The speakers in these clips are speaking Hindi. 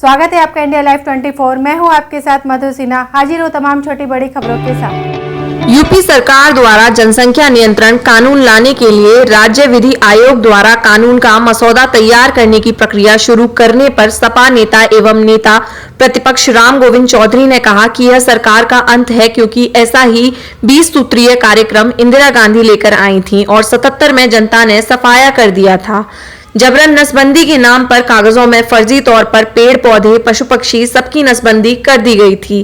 स्वागत है आपका इंडिया लाइव 24। मैं हूं आपके साथ मधु सिन्हा। हाजिर हूं तमाम छोटी बड़ी खबरों के साथ। यूपी सरकार द्वारा जनसंख्या नियंत्रण कानून लाने के लिए राज्य विधि आयोग द्वारा कानून का मसौदा तैयार करने की प्रक्रिया शुरू करने पर सपा नेता एवं नेता प्रतिपक्ष राम गोविंद चौधरी ने कहा कि यह सरकार का अंत है, क्योंकि ऐसा ही 20 सूत्रीय कार्यक्रम इंदिरा गांधी लेकर आई थीं और 77 में जनता ने सफाया कर दिया था। जबरन नसबंदी के नाम पर कागजों में फर्जी तौर पर पेड़ पौधे पशु पक्षी सबकी नसबंदी कर दी गई थी।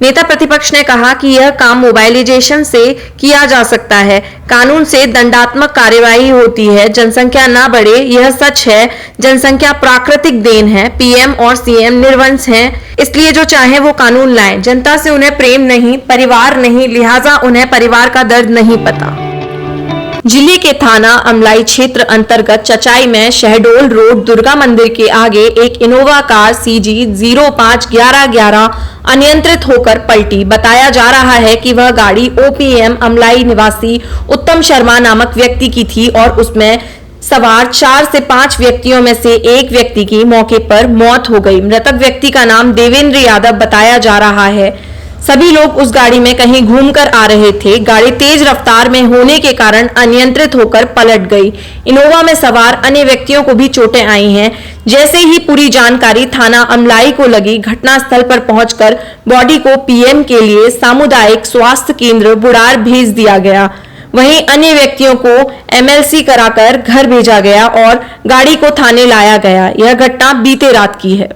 नेता प्रतिपक्ष ने कहा कि यह काम मोबाइलाइजेशन से किया जा सकता है, कानून से दंडात्मक कार्यवाही होती है, जनसंख्या ना बढ़े, यह सच है। जनसंख्या प्राकृतिक देन है, पीएम और सीएम निर्वंश हैं, इसलिए जो चाहे वो कानून लाएं। जनता से उन्हें प्रेम नहीं, परिवार नहीं, लिहाजा उन्हें परिवार का दर्द नहीं पता। जिले के थाना अमलाई क्षेत्र अंतर्गत चचाई में शहडोल रोड दुर्गा मंदिर के आगे एक इनोवा कार CG 051111 अनियंत्रित होकर पलटी। बताया जा रहा है कि वह गाड़ी OPM अमलाई निवासी उत्तम शर्मा नामक व्यक्ति की थी और उसमें सवार 4 से 5 व्यक्तियों में से एक व्यक्ति की मौके पर मौत हो गई। मृतक व्यक्ति का नाम देवेंद्र यादव बताया जा रहा है। सभी लोग उस गाड़ी में कहीं घूमकर आ रहे थे। गाड़ी तेज रफ्तार में होने के कारण अनियंत्रित होकर पलट गई। इनोवा में सवार अन्य व्यक्तियों को भी चोटें आई हैं। जैसे ही पूरी जानकारी थाना अमलाई को लगी, घटनास्थल पर पहुंचकर बॉडी को PM के लिए सामुदायिक स्वास्थ्य केंद्र बुढ़ार भेज दिया गया। वहीं अन्य व्यक्तियों को MLC कराकर घर भेजा गया और गाड़ी को थाने लाया गया। यह घटना बीते रात की है।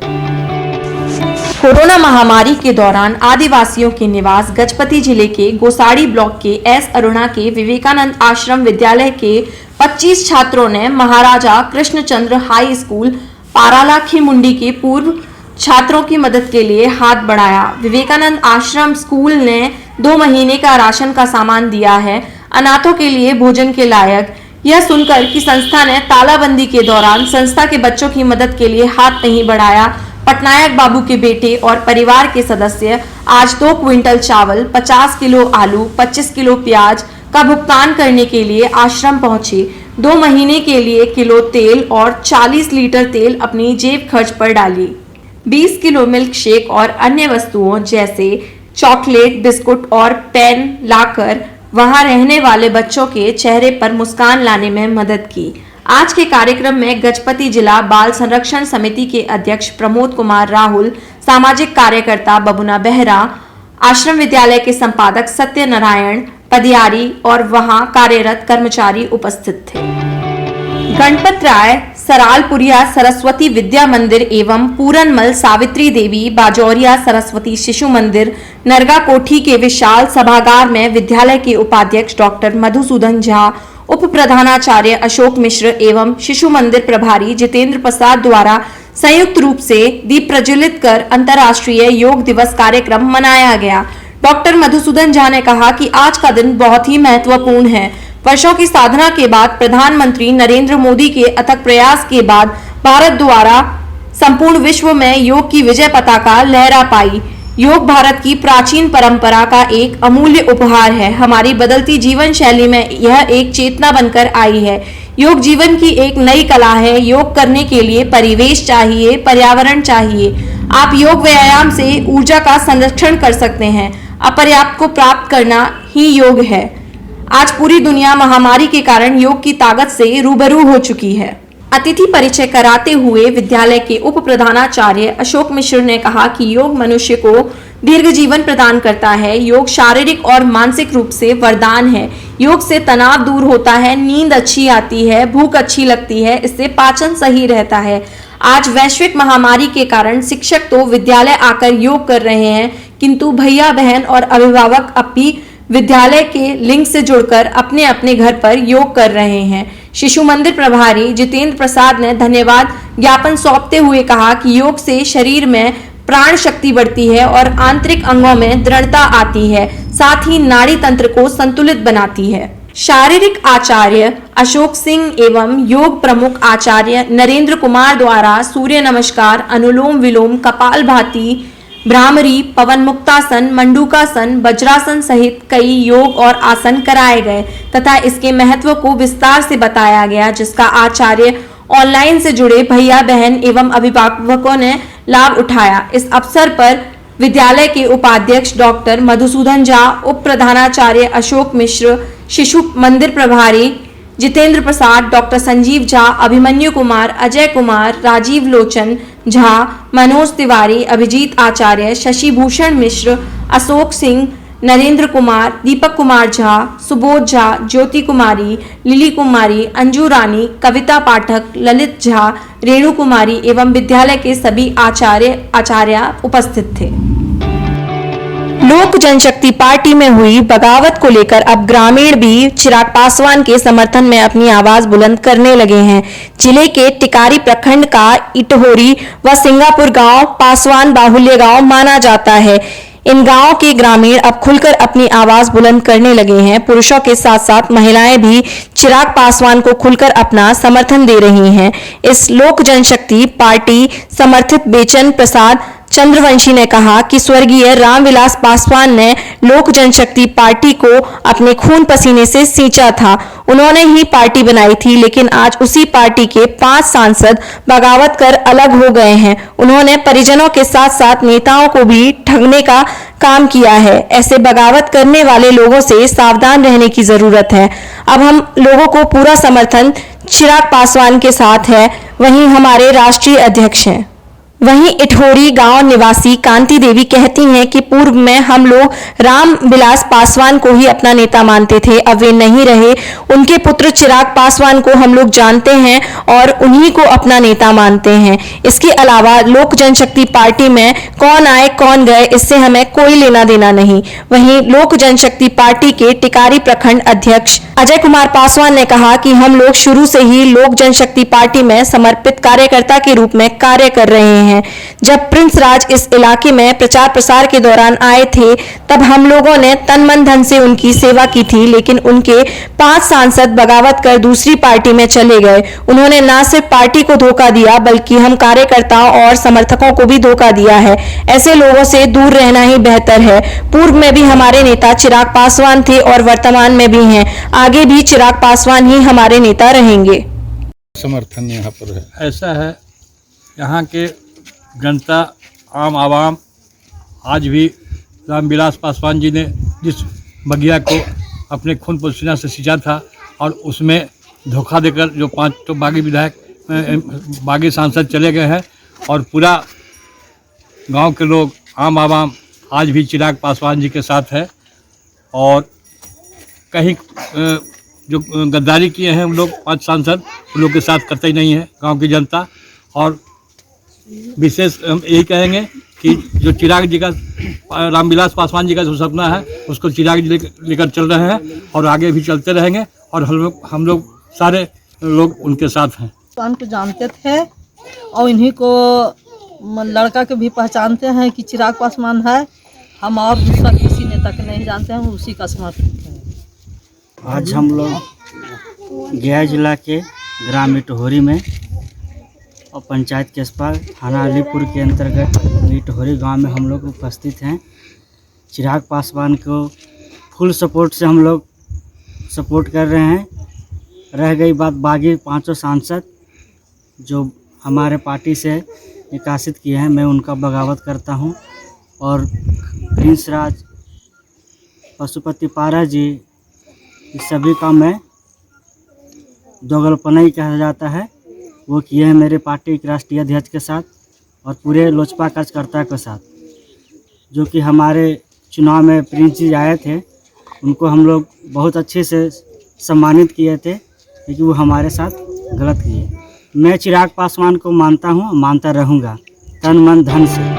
कोरोना महामारी के दौरान आदिवासियों के निवास गजपति जिले के गोसाड़ी ब्लॉक के S अरुणा के विवेकानंद आश्रम विद्यालय के 25 छात्रों ने महाराजा कृष्णचंद्र हाई स्कूल पारालाखी मुंडी के पूर्व छात्रों की मदद के लिए हाथ बढ़ाया। विवेकानंद आश्रम स्कूल ने 2 महीने का राशन का सामान दिया है, अनाथों के लिए भोजन के लायक। यह सुनकर कि संस्था ने तालाबंदी के दौरान संस्था के बच्चों की मदद के लिए हाथ नहीं बढ़ाया, पटनायक बाबू के बेटे और परिवार के सदस्य आज 2 क्विंटल चावल, 50 किलो आलू, 25 किलो प्याज का भुगतान करने के लिए आश्रम पहुंचे। 2 महीने के लिए किलो तेल और 40 लीटर तेल अपनी जेब खर्च पर डाली। 20 किलो मिल्क शेक और अन्य वस्तुओं जैसे चॉकलेट, बिस्कुट और पेन लाकर वहां रहने वाले बच्चों के चेहरे पर मुस्कान लाने में मदद की। आज के कार्यक्रम में गजपति जिला बाल संरक्षण समिति के अध्यक्ष प्रमोद कुमार राहुल, सामाजिक कार्यकर्ता बबुना बेहरा, आश्रम विद्यालय के संपादक सत्यनारायण पदियारी और वहां कार्यरत कर्मचारी उपस्थित थे। गणपत राय सरालपुरिया सरस्वती विद्या मंदिर एवं पूरनमल सावित्री देवी बाजौरिया सरस्वती शिशु मंदिर नरगा कोठी के विशाल सभागार में विद्यालय के उपाध्यक्ष डॉक्टर मधुसूदन झा, उप प्रधानाचार्य अशोक मिश्र एवं शिशु मंदिर प्रभारी जितेंद्र प्रसाद द्वारा संयुक्त रूप से दीप प्रज्वलित कर अंतर्राष्ट्रीय योग दिवस कार्यक्रम मनाया गया। डॉक्टर मधुसूदन झा ने कहा कि आज का दिन बहुत ही महत्वपूर्ण है। वर्षों की साधना के बाद प्रधानमंत्री नरेंद्र मोदी के अथक प्रयास के बाद भारत द्वारा संपूर्ण विश्व में योग की विजय पताका लहरा पाई। योग भारत की प्राचीन परंपरा का एक अमूल्य उपहार है। हमारी बदलती जीवन शैली में यह एक चेतना बनकर आई है। योग जीवन की एक नई कला है। योग करने के लिए परिवेश चाहिए, पर्यावरण चाहिए। आप योग व्यायाम से ऊर्जा का संरक्षण कर सकते हैं। अपर्याप्त को प्राप्त करना ही योग है। आज पूरी दुनिया महामारी के कारण योग की ताकत से रूबरू हो चुकी है। अतिथि परिचय कराते हुए विद्यालय के उप प्रधानाचार्य अशोक मिश्र ने कहा कि योग मनुष्य को दीर्घ जीवन प्रदान करता है। योग शारीरिक और मानसिक रूप से वरदान है। योग से तनाव दूर होता है, नींद अच्छी आती है, भूख अच्छी लगती है, इससे पाचन सही रहता है। आज वैश्विक महामारी के कारण शिक्षक तो विद्यालय आकर योग कर रहे हैं, किंतु भैया बहन और अभिभावक अब भी विद्यालय के लिंक से जुड़कर अपने अपने घर पर योग कर रहे हैं। शिशु मंदिर प्रभारी जितेंद्र प्रसाद ने धन्यवाद ज्ञापन सौंपते हुए कहा कि योग से शरीर में प्राण शक्ति बढ़ती है और आंतरिक अंगों में दृढ़ता आती है, साथ ही नाड़ी तंत्र को संतुलित बनाती है। शारीरिक आचार्य अशोक सिंह एवं योग प्रमुख आचार्य नरेंद्र कुमार द्वारा सूर्य नमस्कार, अनुलोम विलोम, कपालभाति, भ्रामरी, पवन मुक्तासन, मंडूकासन, वज्रासन सहित कई योग और आसन कराए गए तथा इसके महत्व को विस्तार से बताया गया, जिसका आचार्य ऑनलाइन से जुड़े भैया बहन एवं अभिभावकों ने लाभ उठाया। इस अवसर पर विद्यालय के उपाध्यक्ष डॉक्टर मधुसूदन झा, उप प्रधानाचार्य अशोक मिश्र, शिशु मंदिर प्रभारी जितेंद्र प्रसाद, डॉक्टर संजीव झा, अभिमन्यु कुमार, अजय कुमार, राजीव लोचन झा, मनोज तिवारी, अभिजीत आचार्य, शशि भूषण मिश्र, अशोक सिंह, नरेंद्र कुमार, दीपक कुमार झा, सुबोध झा, ज्योति कुमारी, लिली कुमारी, अंजू रानी, कविता पाठक, ललित झा, रेणु कुमारी एवं विद्यालय के सभी आचार्य उपस्थित थे। लोक जनशक्ति पार्टी में हुई बगावत को लेकर अब ग्रामीण भी चिराग पासवान के समर्थन में अपनी आवाज बुलंद करने लगे हैं। जिले के टिकारी प्रखंड का इटहोरी व सिंगापुर गांव पासवान बाहुल्य गांव माना जाता है। इन गांवों के ग्रामीण अब खुलकर अपनी आवाज बुलंद करने लगे हैं। पुरुषों के साथ साथ महिलाएं भी चिराग पासवान को खुलकर अपना समर्थन दे रही हैं। इस लोक जनशक्ति पार्टी समर्थित बेचन प्रसाद चंद्रवंशी ने कहा कि स्वर्गीय रामविलास पासवान ने लोक जनशक्ति पार्टी को अपने खून पसीने से सींचा था। उन्होंने ही पार्टी बनाई थी, लेकिन आज उसी पार्टी के 5 सांसद बगावत कर अलग हो गए हैं। उन्होंने परिजनों के साथ साथ नेताओं को भी ठगने का काम किया है। ऐसे बगावत करने वाले लोगों से सावधान रहने की जरूरत है। अब हम लोगों को पूरा समर्थन चिराग पासवान के साथ है। वहीं हमारे राष्ट्रीय अध्यक्ष हैं। वहीं इटहोरी गांव निवासी कांति देवी कहती हैं कि पूर्व में हम लोग रामविलास पासवान को ही अपना नेता मानते थे, अब वे नहीं रहे। उनके पुत्र चिराग पासवान को हम लोग जानते हैं और उन्हीं को अपना नेता मानते हैं। इसके अलावा लोक जनशक्ति पार्टी में कौन आए कौन गए, इससे हमें कोई लेना देना नहीं। वहीं लोक जनशक्ति पार्टी के टिकारी प्रखंड अध्यक्ष अजय कुमार पासवान ने कहा कि हम लोग शुरू से ही लोक जनशक्ति पार्टी में समर्पित कार्यकर्ता के रूप में कार्य कर रहे हैं। जब प्रिंस राज इस इलाके में प्रचार प्रसार के दौरान आए थे, तब हम लोगों ने तन मन धन से उनकी सेवा की थी, लेकिन उनके 5 सांसद बगावत कर दूसरी पार्टी में चले गए। उन्होंने न सिर्फ पार्टी को धोखा दिया, बल्कि हम कार्यकर्ताओं और समर्थकों को भी धोखा दिया है। ऐसे लोगों से दूर रहना ही बेहतर है। पूर्व में भी हमारे नेता चिराग पासवान थे और वर्तमान में भी हैं। आगे भी चिराग पासवान ही हमारे नेता रहेंगे। समर्थन यहाँ पर है। ऐसा है, यहाँ के जनता आम आवाम आज भी रामविलास पासवान जी ने जिस बगिया को अपने खून पसीना से सींचा था और उसमें धोखा देकर जो 5 तो बागी विधायक बागी सांसद चले गए हैं और पूरा गांव के लोग आम आवाम आज भी चिराग पासवान जी के साथ है। और कहीं जो गद्दारी किए हैं उन लोग 5 सांसद, उन लोग के साथ करते ही नहीं है गांव की जनता। और विशेष हम यही कहेंगे कि जो चिराग जी का रामविलास पासवान जी का जो सपना है उसको चिराग जी लेकर चल रहे हैं और आगे भी चलते रहेंगे और हम लोग सारे लोग उनके साथ हैं। पासवान को जानते थे और इन्हीं को लड़का के भी पहचानते हैं कि चिराग पासवान है। हम और दूसरा किसी नेता के नहीं जानते हैं, उसी का समर्थक है। आज हम लोग गया जिला के ग्राम इटहोरी में और पंचायत केसपा थाना अलीपुर के अंतर्गत इटहोरी गांव में हम लोग उपस्थित हैं। चिराग पासवान को फुल सपोर्ट से हम लोग सपोर्ट कर रहे हैं। रह गई बात बागी 5 सांसद जो हमारे पार्टी से निकासित किए हैं, मैं उनका बगावत करता हूं। और प्रिंस राज, पशुपति पारा जी, इस सभी का मैं दोगलपना ही कहा जाता है। वो किए हैं मेरे पार्टी के राष्ट्रीय अध्यक्ष के साथ और पूरे लोजपा कार्यकर्ता के साथ। जो कि हमारे चुनाव में प्रिंस जी आए थे, उनको हम लोग बहुत अच्छे से सम्मानित किए थे, लेकिन वो हमारे साथ गलत किए। मैं चिराग पासवान को मानता हूँ, मानता रहूँगा तन मन धन से।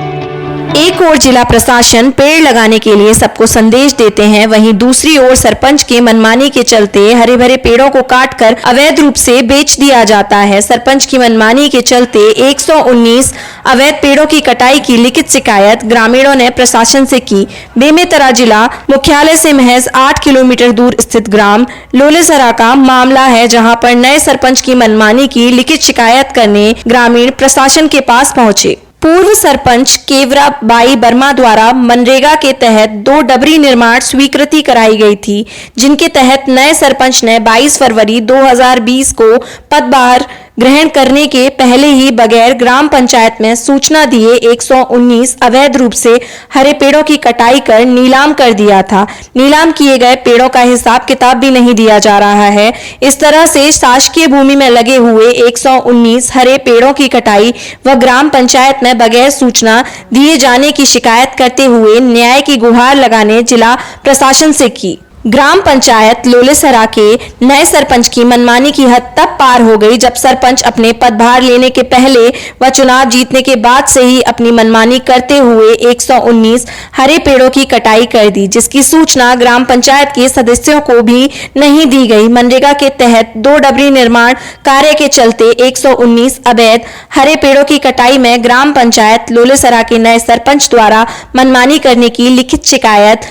एक ओर जिला प्रशासन पेड़ लगाने के लिए सबको संदेश देते हैं, वहीं दूसरी ओर सरपंच के मनमानी के चलते हरे भरे पेड़ों को काटकर अवैध रूप से बेच दिया जाता है। सरपंच की मनमानी के चलते 119 अवैध पेड़ों की कटाई की लिखित शिकायत ग्रामीणों ने प्रशासन से की। बेमेतरा जिला मुख्यालय से महज 8 किलोमीटर दूर स्थित ग्राम लोलेसरा का मामला है, जहां पर नए सरपंच की मनमानी की लिखित शिकायत करने ग्रामीण प्रशासन के पास पहुंचे। पूर्व सरपंच केवरा बाई वर्मा द्वारा मनरेगा के तहत 2 डबरी निर्माण स्वीकृति कराई गई थी, जिनके तहत नए सरपंच ने 22 फरवरी 2020 को पदभार ग्रहण करने के पहले ही बगैर ग्राम पंचायत में सूचना दिए 119 अवैध रूप से हरे पेड़ों की कटाई कर नीलाम कर दिया था। नीलाम किए गए पेड़ों का हिसाब किताब भी नहीं दिया जा रहा है। इस तरह से शासकीय भूमि में लगे हुए 119 हरे पेड़ों की कटाई व ग्राम पंचायत में बगैर सूचना दिए जाने की शिकायत करते हुए न्याय की गुहार लगाने जिला प्रशासन से की। ग्राम पंचायत लोलेसरा के नए सरपंच की मनमानी की हद तब पार हो गई जब सरपंच अपने पदभार लेने के पहले व चुनाव जीतने के बाद से ही अपनी मनमानी करते हुए 119 हरे पेड़ों की कटाई कर दी, जिसकी सूचना ग्राम पंचायत के सदस्यों को भी नहीं दी गई। मनरेगा के तहत 2 डबरी निर्माण कार्य के चलते 119 अवैध हरे पेड़ों की कटाई में ग्राम पंचायत लोलेसरा के नए सरपंच द्वारा मनमानी करने की लिखित शिकायत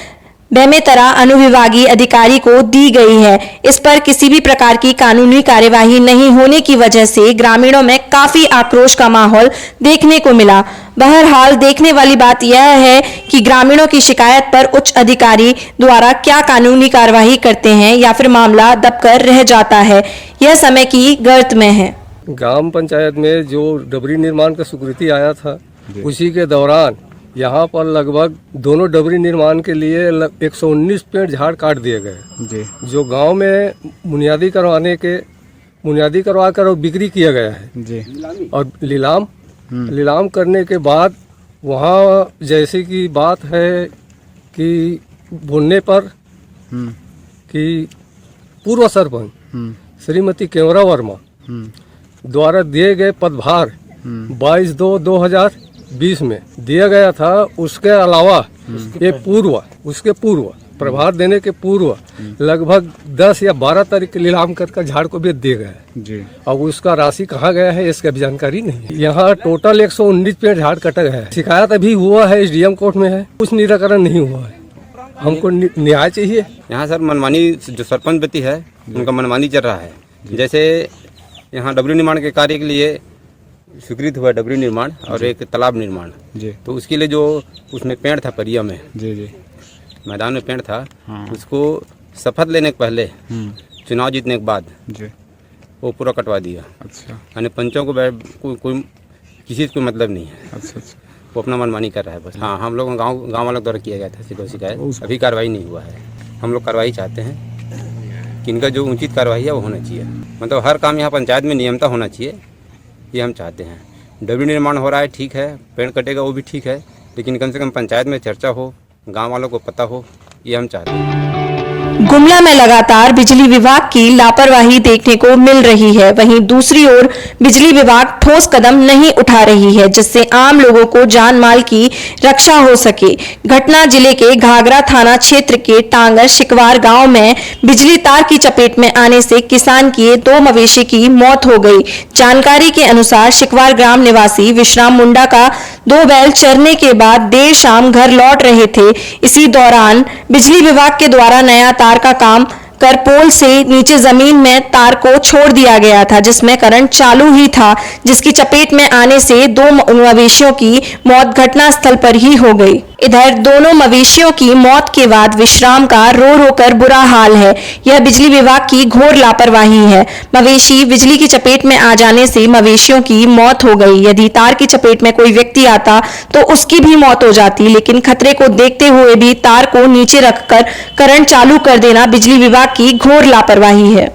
बेमेतरा अनुविभागीय अधिकारी को दी गई है। इस पर किसी भी प्रकार की कानूनी कार्यवाही नहीं होने की वजह से ग्रामीणों में काफी आक्रोश का माहौल देखने को मिला। बहरहाल देखने वाली बात यह है कि ग्रामीणों की शिकायत पर उच्च अधिकारी द्वारा क्या कानूनी कार्यवाही करते हैं या फिर मामला दबकर रह जाता है, यह समय की गर्त में है। ग्राम पंचायत में जो डबरी निर्माण का स्वीकृति आया था उसी के दौरान यहाँ पर लगभग दोनों डबरी निर्माण के लिए 119 पेड़ झाड़ काट दिए गए, जो गांव में बुनियादी करवा कर और बिक्री किया गया है। और लीलाम करने के बाद वहाँ जैसे कि बात है कि बोलने पर कि पूर्व सरपंच श्रीमती केवरा वर्मा द्वारा दिए गए पदभार 22/2/2020 में दिया गया था। उसके अलावा उसके पूर्व प्रभार देने के पूर्व लगभग 10 या 12 तारीख नीलाम कर झाड़ को बेच दिया गया है। अब उसका राशि कहाँ गया है इसका भी जानकारी नहीं। यहाँ टोटल 119 पेड़ झाड़ कटा गया है। शिकायत अभी हुआ है, SDM कोर्ट में है, कुछ निराकरण नहीं हुआ है। हमको न्याय चाहिए। यहाँ सर मनमानी जो सरपंच व्यक्ति है उनका मनमानी चल रहा है। जैसे यहाँ डबरी निर्माण के कार्य के लिए स्वीकृत हुआ डबरी निर्माण और एक तालाब निर्माण, तो उसके लिए जो उसमें पेड़ था परिया में मैदान में पेड़ था, उसको शपथ लेने के पहले चुनाव जीतने के बाद वो पूरा कटवा दिया। अच्छा। यानी पंचों को कोई किसी को मतलब नहीं है। अच्छा। वो अपना मनमानी कर रहा है बस। हाँ, हम लोग गाँव वालों द्वारा किया गया था शिकायत, अभी कार्रवाई नहीं हुआ है। हम लोग कार्रवाई चाहते हैं कि इनका जो उचित कार्रवाई है वो होना चाहिए। मतलब हर काम यहाँ पंचायत में नियमता होना चाहिए, ये हम चाहते हैं। डबरी निर्माण हो रहा है, ठीक है, पेड़ कटेगा वो भी ठीक है, लेकिन कम से कम पंचायत में चर्चा हो, गांव वालों को पता हो, ये हम चाहते हैं। गुमला में लगातार बिजली विभाग की लापरवाही देखने को मिल रही है। वहीं दूसरी ओर बिजली विभाग ठोस कदम नहीं उठा रही है, जिससे आम लोगों को जान माल की रक्षा हो सके। घटना जिले के घाघरा थाना क्षेत्र के टांगर शिकवार गांव में बिजली तार की चपेट में आने से किसान की 2 मवेशी की मौत हो गई। जानकारी के अनुसार शिकवार ग्राम निवासी विश्राम मुंडा का 2 बैल चरने के बाद देर शाम घर लौट रहे थे। इसी दौरान बिजली विभाग के द्वारा नया तार का काम कर पोल से नीचे जमीन में तार को छोड़ दिया गया था, जिसमें करंट चालू ही था, जिसकी चपेट में आने से 2 मवेशियों की मौत घटना स्थल पर ही हो गई। इधर दोनों मवेशियों की मौत के बाद विश्राम का रो रो कर बुरा हाल है। यह बिजली विभाग की घोर लापरवाही है। मवेशी बिजली की चपेट में आ जाने से मवेशियों की मौत हो गई। यदि तार की चपेट में कोई व्यक्ति आता तो उसकी भी मौत हो जाती, लेकिन खतरे को देखते हुए भी तार को नीचे रखकर करंट चालू कर देना बिजली विभाग की घोर लापरवाही है।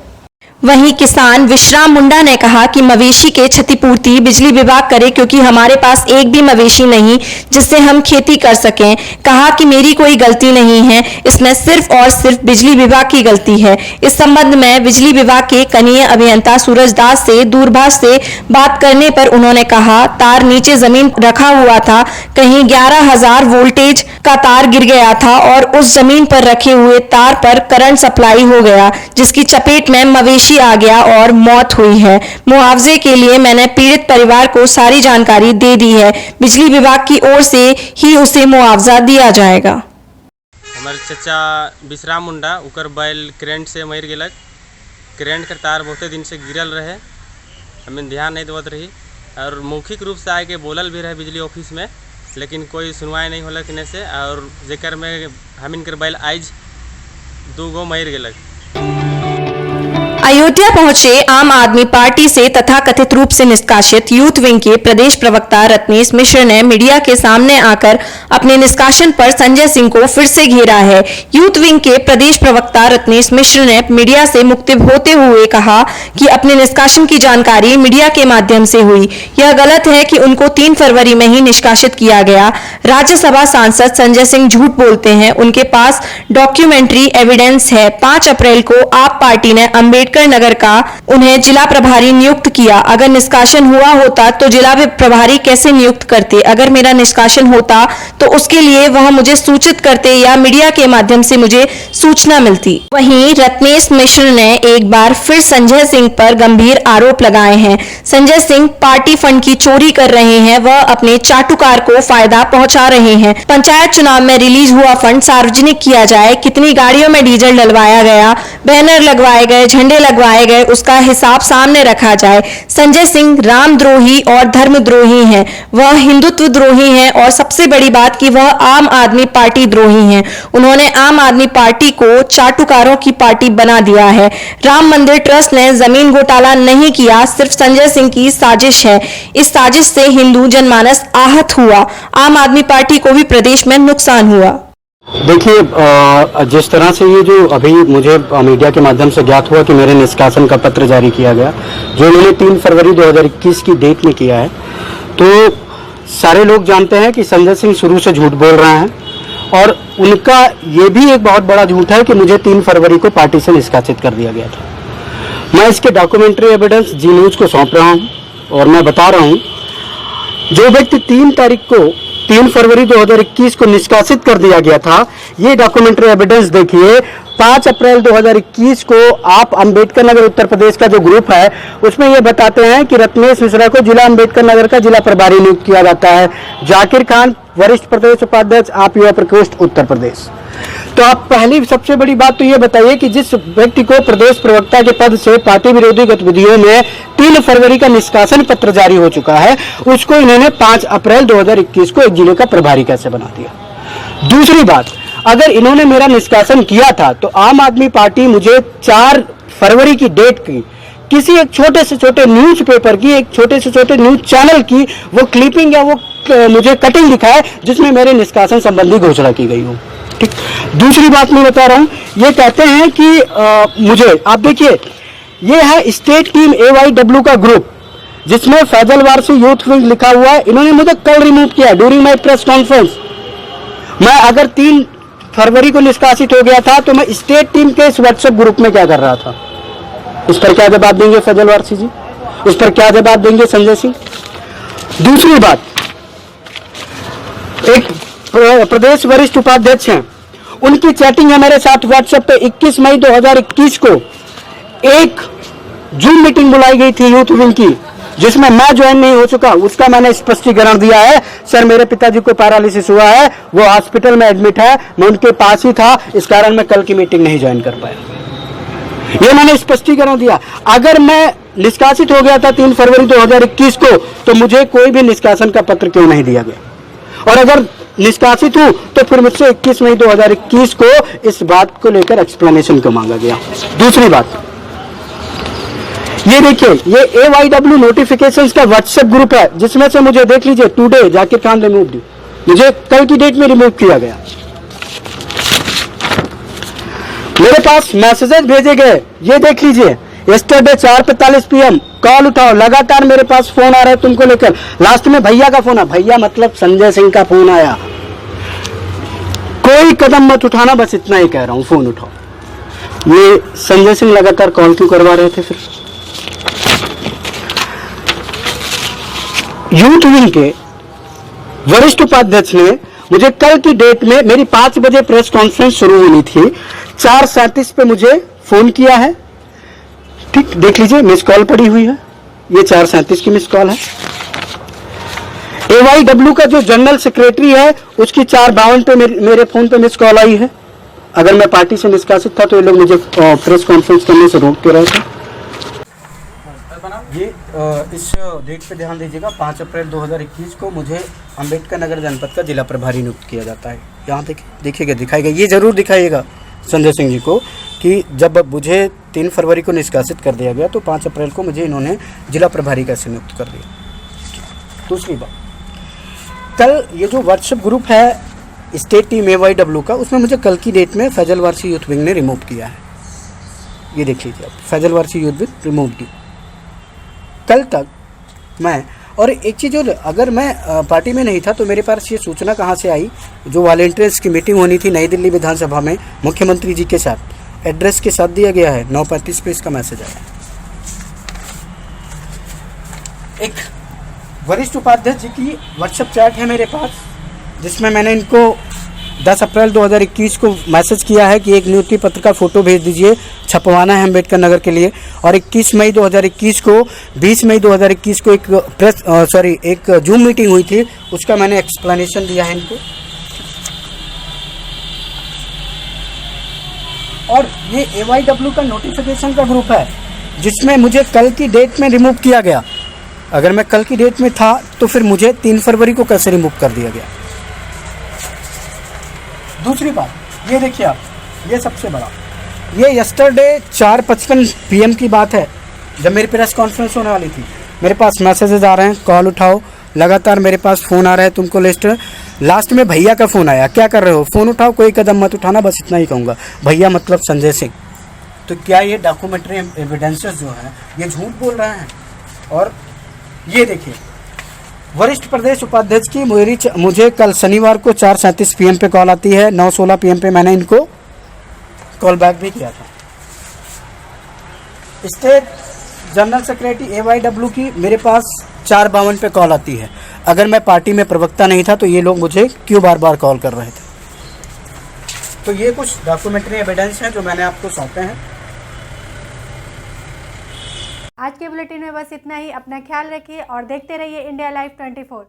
वहीं किसान विश्राम मुंडा ने कहा कि मवेशी के क्षतिपूर्ति बिजली विभाग करे, क्योंकि हमारे पास एक भी मवेशी नहीं जिससे हम खेती कर सकें। कहा कि मेरी कोई गलती नहीं है, इसमें सिर्फ और सिर्फ बिजली विभाग की गलती है। इस संबंध में बिजली विभाग के कनीय अभियंता सूरज दास से दूरभाष से बात करने पर उन्होंने कहा, तार नीचे जमीन रखा हुआ था, कहीं 11,000 वोल्टेज का तार गिर गया था और उस जमीन पर रखे हुए तार पर करंट सप्लाई हो गया, जिसकी चपेट में मवेशी आ गया और मौत हुई है। मुआवजे के लिए मैंने पीड़ित परिवार को सारी जानकारी दे दी है। बिजली विभाग की ओर से ही उसे मुआवजा दिया जाएगा। हमारे चचा विश्राम मुंडा उकर बैल करेंट से मर गेलक। करेंट का तार बहुते दिन से गिरल रहे, हमें ध्यान नहीं देवत रही और मौखिक रूप से आके बोलल भी रहे बिजली ऑफिस में, लेकिन कोई सुनवाई नहीं होलक इन्हें से। और जेकर में हम इनकर बैल आज 2 गो मर गेलक। अयोध्या पहुंचे आम आदमी पार्टी से तथाकथित रूप से निष्कासित यूथ विंग के प्रदेश प्रवक्ता रत्नेश मिश्र ने मीडिया के सामने आकर अपने निष्कासन पर संजय सिंह को फिर से घेरा है। यूथ विंग के प्रदेश प्रवक्ता रत्नेश मिश्र ने मीडिया से मुक्तिब होते हुए कहा कि अपने निष्कासन की जानकारी मीडिया के माध्यम से हुई। यह गलत है कि उनको 3 फरवरी में ही निष्कासित किया गया। राज्यसभा सांसद संजय सिंह झूठ बोलते हैं, उनके पास डॉक्यूमेंट्री एविडेंस है। 5 अप्रैल को आप पार्टी ने अंबेडकर नगर का उन्हें जिला प्रभारी नियुक्त किया। अगर निष्कासन हुआ होता तो जिला प्रभारी कैसे नियुक्त करते? अगर मेरा निष्कासन होता तो उसके लिए वह मुझे सूचित करते या मीडिया के माध्यम से मुझे सूचना मिलती। वहीं रत्नेश मिश्र ने एक बार फिर संजय सिंह पर गंभीर आरोप लगाए हैं। संजय सिंह पार्टी फंड की चोरी कर रहे हैं, वह अपने चाटुकार को फायदा पहुंचा रहे हैं। पंचायत चुनाव में रिलीज हुआ फंड सार्वजनिक किया जाए, कितनी गाड़ियों में डीजल डलवाया गया, बैनर लगवाए गए, झंडे लगवाए गए, उसका हिसाब सामने रखा जाए। संजय सिंह रामद्रोही और धर्मद्रोही हैं, वह हिंदुत्व द्रोही हैं और सबसे बड़ी बात कि वह आम आदमी पार्टी द्रोही हैं। उन्होंने आम आदमी पार्टी को चाटुकारों की पार्टी बना दिया है। राम मंदिर ट्रस्ट ने जमीन घोटाला नहीं किया, सिर्फ संजय सिंह की साजिश है। इस साजिश से हिंदू जनमानस आहत हुआ, आम आदमी पार्टी को भी प्रदेश में नुकसान हुआ। देखिए, जिस तरह से ये जो अभी मुझे मीडिया के माध्यम से ज्ञात हुआ कि मेरे निष्कासन का पत्र जारी किया गया, जो इन्होंने 3 फरवरी 2021 की डेट में किया है, तो सारे लोग जानते हैं कि संजय सिंह शुरू से झूठ बोल रहे हैं और उनका ये भी एक बहुत बड़ा झूठ है कि मुझे 3 फरवरी को पार्टी से निष्कासित कर दिया गया था। मैं इसके डॉक्यूमेंट्री एविडेंस जी न्यूज़ को सौंप रहा हूँ और मैं बता रहा हूँ, जो व्यक्ति 3 फरवरी 2021 को निष्कासित कर दिया गया था, ये डॉक्यूमेंट्री एविडेंस देखिए। 5 अप्रैल 2021 को आप अंबेडकर नगर उत्तर प्रदेश का जो ग्रुप है उसमें ये बताते हैं कि रत्नेश मिश्रा को जिला अंबेडकर नगर का जिला प्रभारी नियुक्त किया जाता है। जाकिर खान वरिष्ठ प्रदेश उपाध्यक्ष, आप युवा प्रकोष्ठ उत्तर प्रदेश। तो आप पहली सबसे बड़ी बात तो ये बताइए कि जिस व्यक्ति को प्रदेश प्रवक्ता के पद से पार्टी विरोधी गतिविधियों में 3 फरवरी का निष्कासन पत्र जारी हो चुका है, उसको इन्होंने 5 अप्रैल 2021 को एक जिले का प्रभारी कैसे बना दिया? दूसरी बात, अगर इन्होंने मेरा निष्कासन किया था तो आम आदमी पार्टी मुझे 4 फरवरी की डेट की किसी एक छोटे से छोटे न्यूज पेपर की, एक छोटे से छोटे न्यूज चैनल की वो क्लिपिंग या वो मुझे कटिंग दिखाए जिसमें मेरे निष्कासन संबंधी घोषणा की गई हो। ठीक। दूसरी बात मैं बता रहा हूं, ये कहते हैं कि मुझे, आप देखिए, ये है स्टेट टीम AYW का ग्रुप जिसमें फैजल वारसी यूथ विंग लिखा हुआ है। इन्होंने मुझे कल रिमूव किया ड्यूरिंग माई प्रेस कॉन्फ्रेंस। मैं अगर 3 फरवरी को निष्कासित हो गया था तो मैं स्टेट टीम के इस व्हाट्सएप ग्रुप में क्या कर रहा था? इस पर क्या जवाब देंगे फैजल वारसी जी? इस पर क्या जवाब देंगे संजय सिंह? दूसरी बात, एक प्रदेश वरिष्ठ उपाध्यक्ष हैं, उनकी चैटिंग है मेरे साथ व्हाट्सएप पे। 21 मई 2021 को एक जूम मीटिंग बुलाई गई थी यूथ विंग की, जिसमें मैं ज्वाइन नहीं हो चुका। उसका मैंने स्पष्टीकरण दिया है। सर, मेरे पिताजी को पैरालिसिस हुआ है, वो हॉस्पिटल में एडमिट है, मैं उनके पास ही था, इस कारण मैं कल की मीटिंग नहीं ज्वाइन कर पाया। ये मैंने स्पष्टीकरण दिया। अगर मैं निष्कासित हो गया था 3 फरवरी 2021 को तो मुझे कोई भी निष्कासन का पत्र क्यों नहीं दिया गया? और अगर निष्कासित हूं तो फिर मुझसे 21 मई 2021 को इस बात को लेकर एक्सप्लेनेशन क्यों मांगा गया? दूसरी बात, ये देखिए, ये AYW नोटिफिकेशंस का व्हाट्सएप ग्रुप है जिसमें से मुझे देख लीजिए, टुडे जाकिर खान रिमूव दी, मुझे कल की डेट में रिमूव किया गया। मेरे पास मैसेजेस भेजे गए, ये देख लीजिए, यस्टरडे 4:45 PM कॉल उठाओ, लगातार मेरे पास फोन आ रहा है तुमको लेकर। लास्ट में भैया का फोन आया, भैया मतलब संजय सिंह का फोन आया। कोई कदम मत उठाना, बस इतना ही कह रहा हूं, फोन उठाओ। ये संजय सिंह लगातार कॉल क्यों करवा रहे थे? फिर यूथ विंग के वरिष्ठ उपाध्यक्ष ने मुझे कल की डेट में, मेरी 5 बजे प्रेस कॉन्फ्रेंस शुरू होनी थी, 4:37 पे मुझे फोन किया है। ठीक, देख लीजिए, मिस कॉल पड़ी हुई है, ये 4:37 की मिस कॉल है। AYW का जो जनरल सेक्रेटरी है उसकी 4:52 पे मेरे फोन पे मिस कॉल आई है। अगर मैं पार्टी से निष्कासित था तो ये लोग मुझे प्रेस कॉन्फ्रेंस करने से रोक के रहे थे। ये इस डेट पे ध्यान दीजिएगा, 5 अप्रैल 2021 को मुझे अंबेडकर नगर जनपद का जिला प्रभारी नियुक्त किया जाता है। यहाँ देखिएगा, दिखाएगा, ये जरूर दिखाइएगा संजय सिंह जी को कि जब मुझे 3 फरवरी को निष्कासित कर दिया गया तो 5 अप्रैल को मुझे इन्होंने जिला प्रभारी कैसे नियुक्त कर दिया। दूसरी बात, कल ये जो व्हाट्सएप ग्रुप है स्टेट टीम AYW का, उसमें मुझे कल की डेट में फैजल वारसी यूथ विंग ने रिमूव किया है। ये देख लीजिए आप, Faizal Warsi youth wing remove की। कल तक मैं, और एक चीज़ और, अगर मैं पार्टी में नहीं था तो मेरे पास ये सूचना कहाँ से आई, जो वॉलंटियर्स की मीटिंग होनी थी नई दिल्ली विधानसभा में मुख्यमंत्री जी के साथ, एड्रेस के साथ दिया गया है, 9:35 पे इसका मैसेज आया। एक वरिष्ठ उपाध्यक्ष जी की व्हाट्सएप चैट है मेरे पास, जिसमें मैंने इनको 10 अप्रैल 2021 को मैसेज किया है कि एक नियुक्ति पत्र का फ़ोटो भेज दीजिए, छपवाना है अम्बेडकर नगर के लिए। और 20 मई 2021 को एक जूम मीटिंग हुई थी, उसका मैंने एक्सप्लेनेशन दिया है इनको। और ये AYW का नोटिफिकेशन का ग्रुप है, जिसमें मुझे कल की डेट में रिमूव किया गया। अगर मैं कल की डेट में था तो फिर मुझे 3 फरवरी को कैसे रिमूव कर दिया गया। दूसरी बात, ये देखिए आप, ये सबसे बड़ा, ये यस्टरडे 4:55 PM की बात है, जब मेरी प्रेस कॉन्फ्रेंस होने वाली थी। मेरे पास मैसेजेस आ रहे हैं, कॉल उठाओ, लगातार मेरे पास फ़ोन आ रहा है, तुमको लिस्ट। लास्ट में भैया का फ़ोन आया, क्या कर रहे हो, फ़ोन उठाओ, कोई कदम मत उठाना, बस इतना ही कहूँगा। भैया मतलब संजय सिंह। तो क्या ये डॉक्यूमेंट्री एविडेंसेस जो हैं ये झूठ बोल रहे हैं? और ये देखिए, वरिष्ठ प्रदेश उपाध्यक्ष की मुझे कल शनिवार को 4:37 PM पे कॉल आती है, 9:16 PM पे मैंने इनको कॉल बैक भी किया था। स्टेट जनरल सेक्रेटरी AYW की मेरे पास 4:52 पे कॉल आती है। अगर मैं पार्टी में प्रवक्ता नहीं था तो ये लोग मुझे क्यों बार बार कॉल कर रहे थे? तो ये कुछ डॉक्यूमेंट्री एविडेंस है जो मैंने आपको सौंपे हैं। आज के बुलेटिन में बस इतना ही। अपना ख्याल रखिए और देखते रहिए इंडिया लाइव 24।